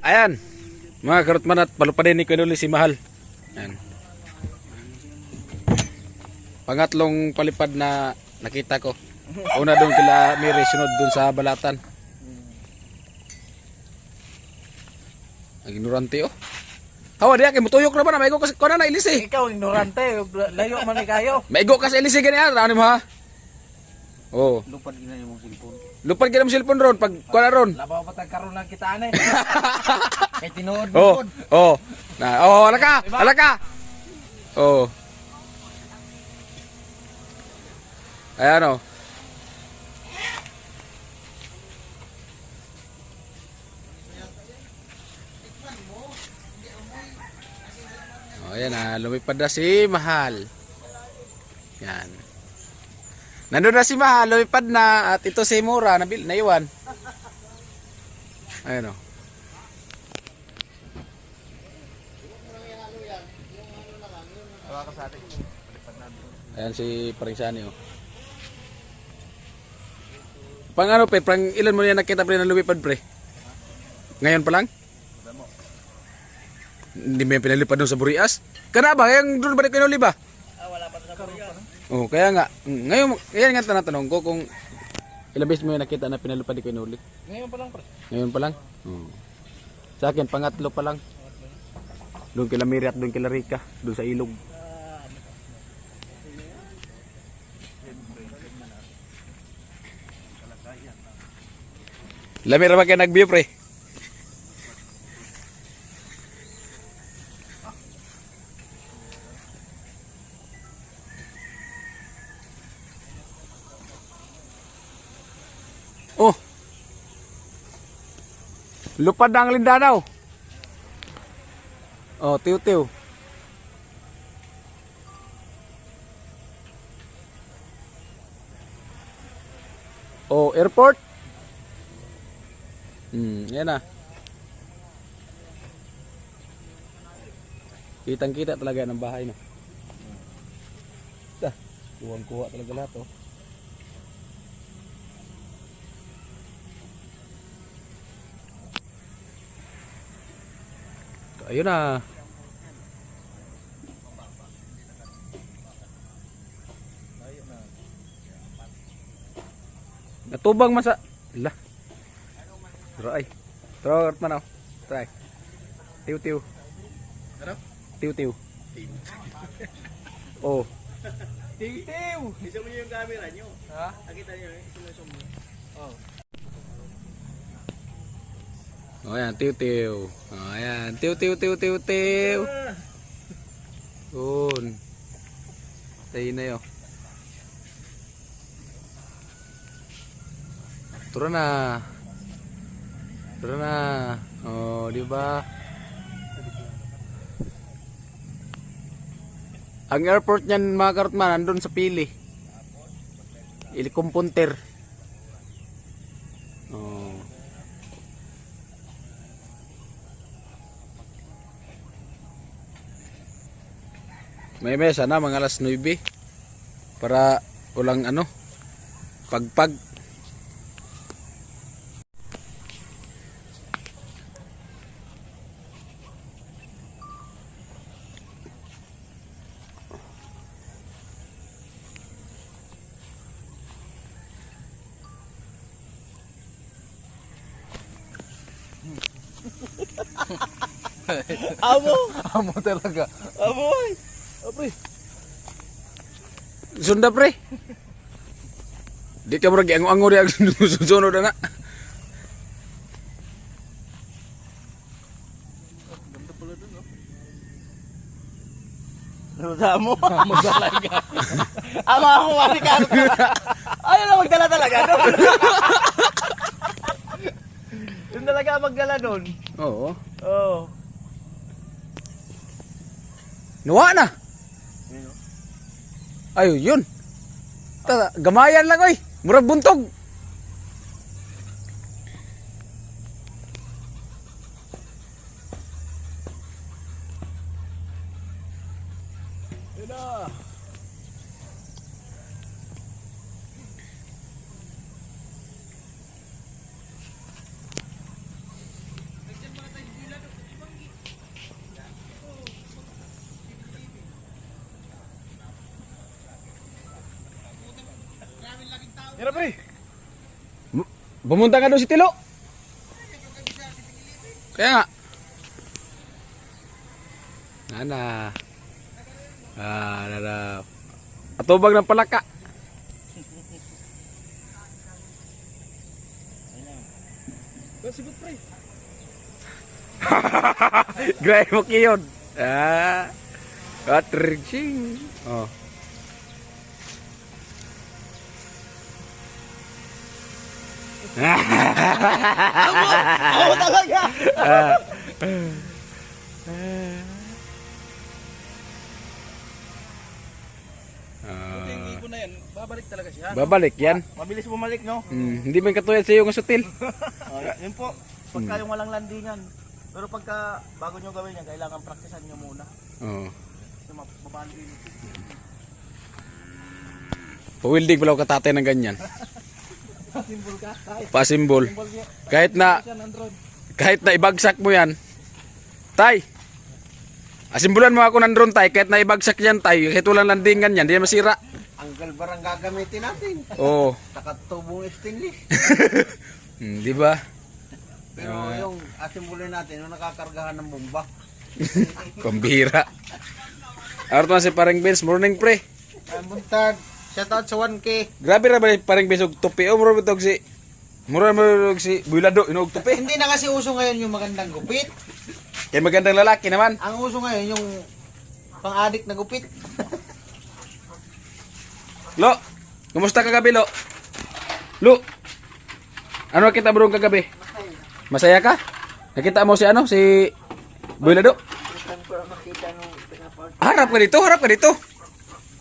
Ayan. Mga karutman at palupadin ni Kuya Noli si Mahal. Ayan. Pangatlong palipad na nakita ko. Una doon kila Miri, sunod doon sa Balatan. Ang ignorante oh. Hawa diya kay mutuyok na ba na maigo kasi kuno na ilisi. Ikaw ignorante, layo man ni kayo. Maigo kasi ilisi gani ara ano mo ha? Oh. Lupad gina imong cellphone. Lupad gid ang cellphone ron pag kuha ron. Labaw pa tag karon lang kitaan eh. Kay tinuod Oh. bukod. Oh. Na oh, alaka. Alaka. Oh. Ayan o. Oh, ayan na. Lumipad na si Mahal. Yan. Nandun na si Mahal. Lumipad na. At ito si Mura. Naiwan. Ayan o. Ayan si Paringsani o. Pang ano pre, pang ilan mo yan nakita pre na lumipad pre? Ngayon pa lang? Hindi mo yung pinalipad doon sa Burias? Kana ba? Yung doon ba na kinuli ba? Wala pa sa Burias. Oh, kaya nga. Ngayon, yan nga tanatanong ko kung ilang beses mo yung nakita na pinalipad di kinuli. Ngayon pa lang pre. Ngayon pa lang? Oh. Sa akin, pangatlo pa lang. Doon kila Miri at doon kila Rika. Doon sa ilog. Lamira ba kayo nag-view pre? Oh. Lupad na ang Lindanaw. Oh, tiw-tiw. Oh, airport. Yan na. Kitang-kita talaga ng bahay no. Kuwang-kuha talaga lahat oh. Ayun na. Natubang man sa lah. Try. Try man oh. Try. Tiw-tiw. Ano? Tiw-tiw. Oh. Tiw-tiw. Isa mo yung camera nyo. Ha? Nakita niyo isa mo. Oh. Oh, ayan, tiw-tiw. Oh, ayan, tiw-tiw. Yun. Tayo na yun. Turo na. Turo na. Oh, di ba? Ang airport niyan mga karutman, nandun sa Pili. Ilikumpunter. Oh. May mesa na mga alas 9 para ulang ano pagpag. Amo talaga. Aboy. Aboy. Sunda pre. Di ka murag ango-ango di ang sunod na. Ganda pala dun oh. Damo. Magdalaga. Ama ako wari ka. Ayaw na magdala talaga doon. Doon talaga magdala doon. Oo. Oo. Nuwa na. Ay, yun. Gamayan lang oy. Murag buntog. Ina. Tira pre. Pumunta ka doon si Tilo. Kaya nga. Nana. Nana. Atubag ng palaka. Sibot pre. Gray mo kiyon. Katrixing. Oh. Ako talaga. Yung ipon na yan, babalik talaga siya. Babalik yan. Mabilis bumalik, no? Hindi man katulad sa iyo ng sutil. Yun po, pagka yung walang landingan. Pero pagka bago nyo gawin yan, kailangan praktisan nyo muna. Oo. Kasi mababalik yun. Pawildig pala ako katatay ng ganyan. Simbol ka, kahit. Pasimbol. Simbol niya. Kahit na ibagsak mo yan. Tay. Asimbulan mo ako ng drone tay. Kahit na ibagsak yan tay. Kahit walang landingan yan. Hindi yan masira. Ang galbarang gagamitin natin. Oo. Nakatubong stainless. Di ba? Pero yung asimbulin natin, yung nakakargahan ng bomba. Pambira. Araw na si Pareng Benz. Morning pre. Ang buntag. Shoutout sa 1K. Grabe na ba Pareng Benz og tupi. O mura bitog si... Mura mo si Buylado. Inog tupi. Hindi na kasi uso ngayon yung magandang gupit. Kaya magandang lalaki naman. Ang uso ngayon yung pang-addict na gupit. Lo, kumusta kagabi Lo? Lo, ano nakita bro kagabi? Masaya ka? Nakita mo si ano? Si Buylado? Harap ka dito, harap ka dito.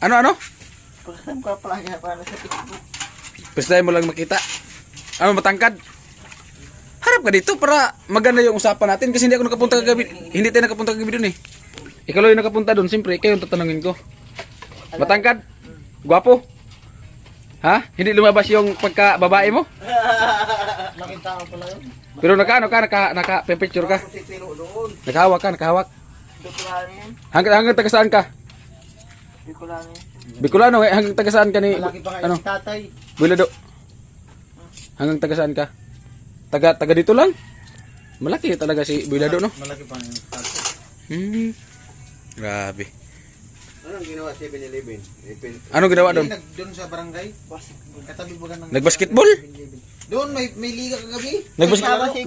Ano? Pagkasam ko pala niya para sa Facebook. Basta mo lang makita. Ano, matangkad? Harap ka dito para maganda yung usapan natin kasi hindi ako nakapunta kagabi. Hindi tayo nakapunta kagabi dun eh. Ikaw lang yung nakapunta dun, siyempre, kayo yung tatanungin ko. Matangkad? Gwapo? Ha? Hindi lumabas yung pagka-babae mo? Laking tao pala yun. Pero naka-picture ka? Si Tilo doon. Nakahawak ka, nakahawak. Bicolano yun. Hanggang taga saan ka? Bicolano yun. Bicolano, hanggang taga saan ka ni... Malaki pa nga Ano? yung tatay. Buylado. Hanggang taga saan ka? Taga dito lang? Malaki talaga si Buylado, no? Malaki pa nga yung tatay. Grabe. Anong ginawa 7-Eleven? Anong ginawa doon? Doon sa barangay. Katabi ba ng... Nagbasketball? Doon may liga kagabi.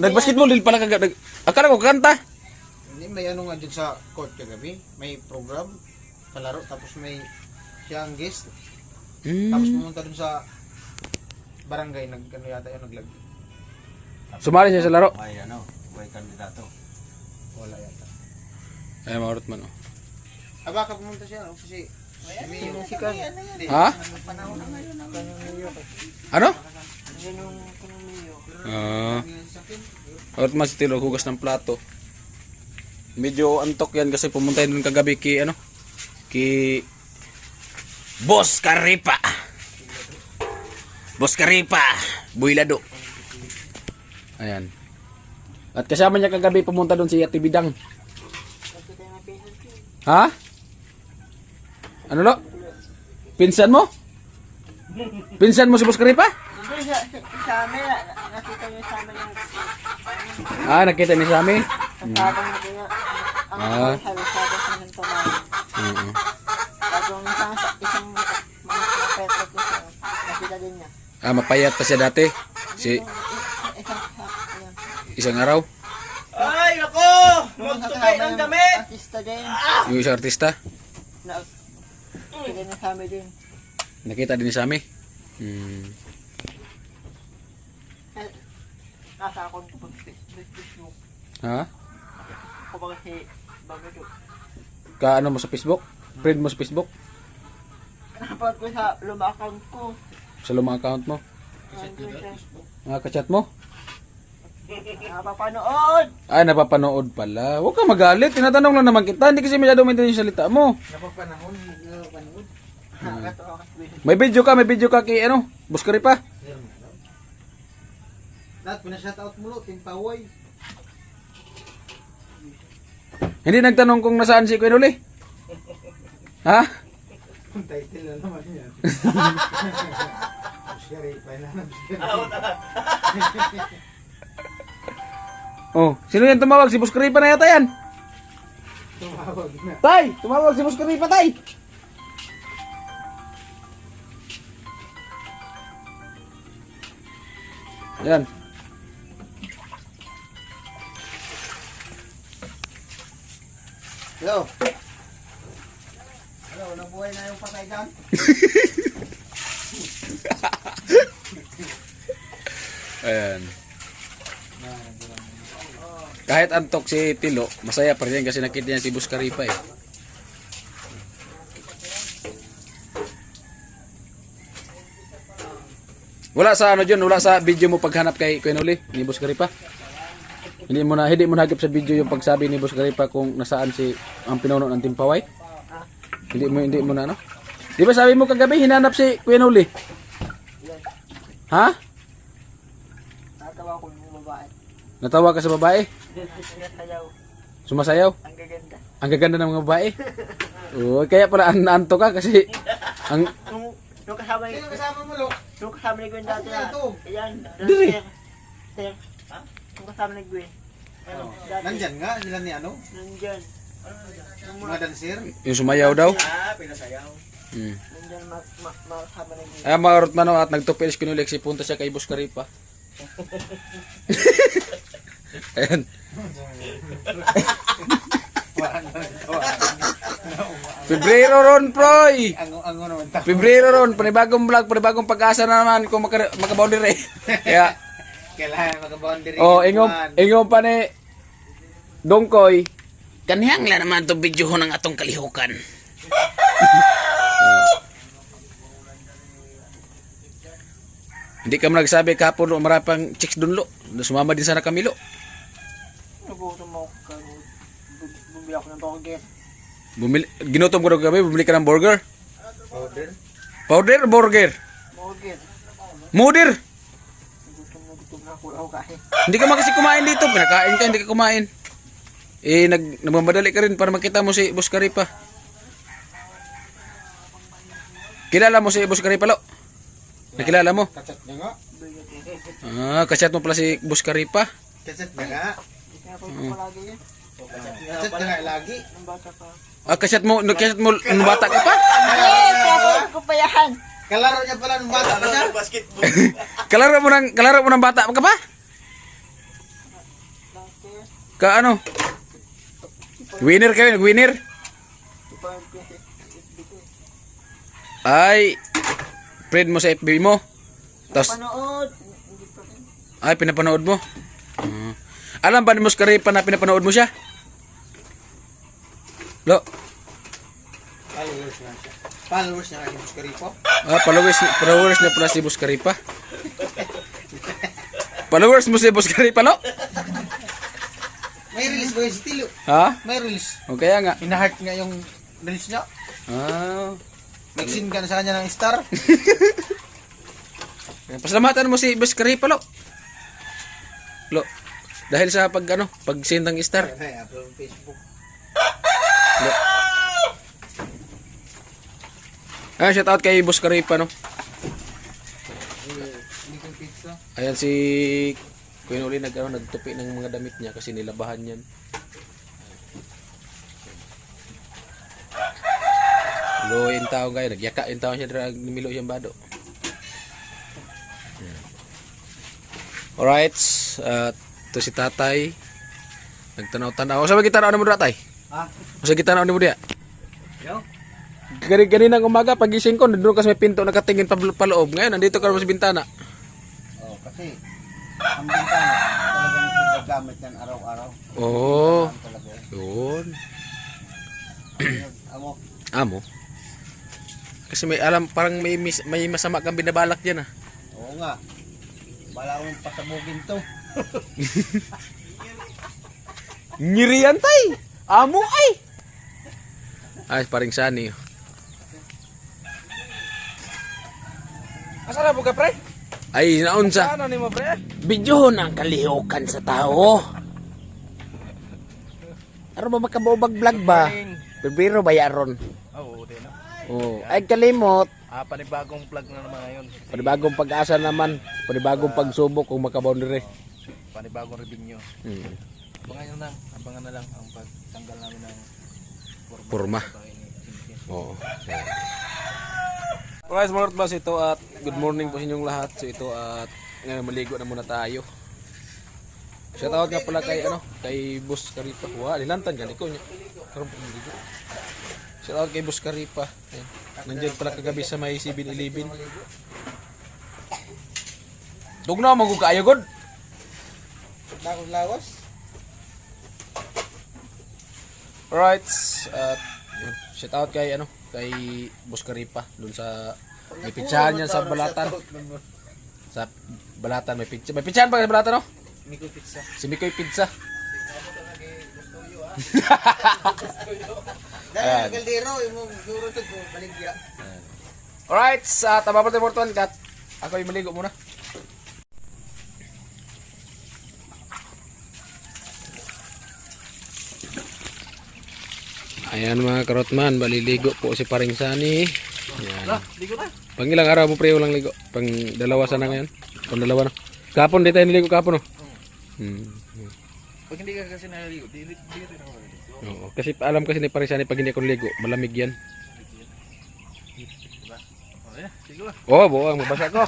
Nagbasketball din pala kagabi. Akala ko kanta. Hindi, may ano nga dyan sa court kagabi. May program. Palaro. Tapos may siyang guest. Tapos pumunta doon sa barangay. Ano yata yun, naglag. Sumali siya sa laro. May ano, may kandidato. Wala yata. Ay, maurot man, oh. Baka pumunta siya, kasi may yung sikat. Ha? Panahon na ngayon ang Ano? yan yung kanuniyo. Maurot man si Tilo, hugas ng plato. Medyo antok yan kasi pumunta yun doon kagabi ki, ano? Ki... Boss Karipa! Boss Karipa! Buylado. Ayan. At kasama niya kagabi pumunta doon si Ate Bidang. Ha? Ano lo? Pinsan mo? Pinsan mo si Boss Karipa? Hindi, sa amin, nakita niyo sa amin yung Nakita ni sa amin. sabang na kaya ang halusada sa nito namin. Bagong isang mga petro ko siya, nakita din niya. Mapayat pa siya dati. Si isang araw. Ay, nako! Magtukay ng damit! Artista din. Yung isang artista. Nakita niya sa amin din. Nakita din sa amin. Nasa akong ko pag Facebook. Ha? Ako ba kasi bago ito. Kaano mo sa Facebook? Friend mo sa Facebook? Napanood ko sa luma account ko. Sa lumang account mo? Kachat mo? Napapanood! Ay, napapanood pala. Huwag ka magalit. Tinatanong lang naman kita. Hindi kasi masyado maintindihan yung salita mo. Napapanood. Nakakatawa kasi. May video ka kay ano? Boss Karipa. Lahat, pinashoutout mo lo, Timpaway. Hindi nagtanong kung nasaan si Kuya Nuli. Ha? Ang title na naman yan. Oh, sino yan tumawag? Si Buskaripa na yata yan. Tumawag na. Tay, tumawag si Buskaripa, tay. Yan. Hello. Hello, nabuhay na yung patay dyan? Ayan. Kahit antok si Tilo, masaya pa rin yan kasi nakita niya si Buskaripa eh. Wala sa ano dyan, wala sa video mo paghanap kay Kuya Noli ni Buskaripa. Hindi mo hagip sa video yung pagsabi ni Buskaripa kung nasaan si ang pinuno ng Timpaway. Hindi mo na ano. Di ba sabi mo kagabi hinanap si Kuya Noli? Ha? Natawa ko yung babae. Natawa ka sa babae? Sinasayaw. Sumasayaw? Ang gaganda. Ang gaganda ng mga babae. Oo, kaya pala naanto ka kasi ang Nung kasama Sino kasama mo, Lo? nung kasama ni Gwen dati Ayan, na. to. Ayan. Dili. Sir. Nung kasama ni Gwen. Oh, Dati. nandyan nga, sila ni ano? Nandyan. Mga dancer. yung sumayaw daw. Pinasayaw. Nandyan makasama ni Gwen. Ay, maurot man at nagtupil si Pinulik si punta siya kay Buskaripa. Ayan. Pebrero ron, Proy! Ang naman ta. Pebrero ron, panibagong vlog, panibagong pag-asa na naman kung makaboundary. Kaya, Kailangan mag-boundary. ingom pa ni Dongkoy. Kanihang la naman itong video ng atong kalihukan. Hindi ka mo nagsabi kapon o marami pang chicks dun, Lo. Sumama din sana kami, Lo. Nagutom ako. Bumili ako ng burger. Ginutom ko na kami, bumili ka ng burger. Powder. Powder o burger? Burger. Mudir! Gutom na ako. Ako kain. Hindi ka kasi kumain dito. Pinakain ka, hindi ka kumain. Eh, nagmamadali ka rin para makita mo si Buskaripa. Kilala mo si Buskaripa, Lo? Nakilala mo? Kachat niya nga. Kachat mo pala si Buskaripa. Kachat niya nga. Kaya ako palagi yan. Kachat niya nga lagi. Nung bata pa. Kachat mo nung bata ka pa? Kaya ako kupayahan. Kalaro niya pala nung bata pa siya. Kalaro mo ng bata ka pa? Ka ano? Winner ka yun, winner. Ay, friend mo sa FB mo. Tapos, Panood. ay, pinapanood mo. Alam ba ni Buskaripa na pinapanood mo siya? Lo, Followers niya siya. Followers niya kay Buskaripa. followers niya pala si Buskaripa. Followers mo si Buskaripa, Lo? May release ba yun si Tilo? Ha? May release. O kaya nga. Inaheart nga yung release niya. Nag-send ka na sa kanya ng star. Pasalamatan mo si Buskaripa, Lo. Lo, dahil sa pag-send ng star. Ay, upload ng Facebook. Lo. Shout out kay Buskaripa, no? Hindi kong pizza. Ayan si Kuya Noli nagtupi ng mga damit niya kasi nilabahan yan. Lo yung tao guys, nagyaka yung tao siya drag nimilo siyang bado. Alright, to si tatay. Nagtanaw-tanaw. Sabi kita na mo tatay? Ha? Sabi kita na mo dia? Yo? Ganina ng umaga, pagising ko, nandun kasi may pinto nakatingin paloob. Ngayon, nandito ka sa bintana. Oh, kasi ang bintana talagang ginagamit yan araw-araw. Oo. Talaga. Yun. Amo. Amo. Kasi may alam, parang may masama kang binabalak dyan ah. Oo nga. Bala akong pasabugin to. Ngirian tay! Amo ay! Ay, paring sani. Asa na po ka, pre? Ay, naunsa. Ano ni mo, pre? Video ng kalihukan sa tao. Ano ba makabubag vlog ba? Pero bayaron. Oo, di na. Oh, ay kalimot. Panibagong vlog na naman ngayon. Panibagong pag-asa naman, panibagong pagsubok kung makaboundary. Panibagong revenue. Hmm. Abangan na lang ang pagtanggal namin ng Porma. sa bahay ni Cynthia. Oo. Alright mga Rotbas, ito at good morning po sa inyong lahat. So ito at ngayon maligo na muna tayo. Shoutout nga pala kay Boss Karipa. Wah, nilantan gani ko niya. Karon po maligo. Shoutout kay Boss Karipa. Ayan. Nandiyan pala kagabi sa may 7-Eleven. Dugnaw magug kaayo god. Bagong lawas. Alright, at shoutout kay kay Boss Karipa dun sa may pitsahan niya sa Balatan. Sa Balatan may pitsa. May pitsahan pa sa Balatan no? Miko pizza. Si Mikoy Pizza. Dahil galdero imong duro to baligya. Alright, sa Tabaporte Portuan Kat. Ako yung maligo muna. Ayan mga karotman, baliligo po si Paring Sani. Ayan. Ligo na. Pang ilang araw mo pre lang ligo? Pang dalawa sana ngayon? Pang dalawa na. Kapon di tayo niligo kapon no? Pag hindi ka kasi naligo, di rin ako naligo. Oo, kasi alam kasi ni Paring Sani pag hindi ako niligo, malamig yan. Diba? Ayan, ligo na. Oo, buwang mabasa ko.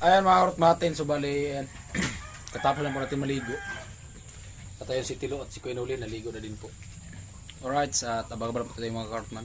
Ayan mga karotmatin, so bali, ayan. Katapos lang po natin maligo. At ayun si Tilo at si Kuya Noli, naligo na din po. Alright, sa tabang-abang po tayo mga karotman.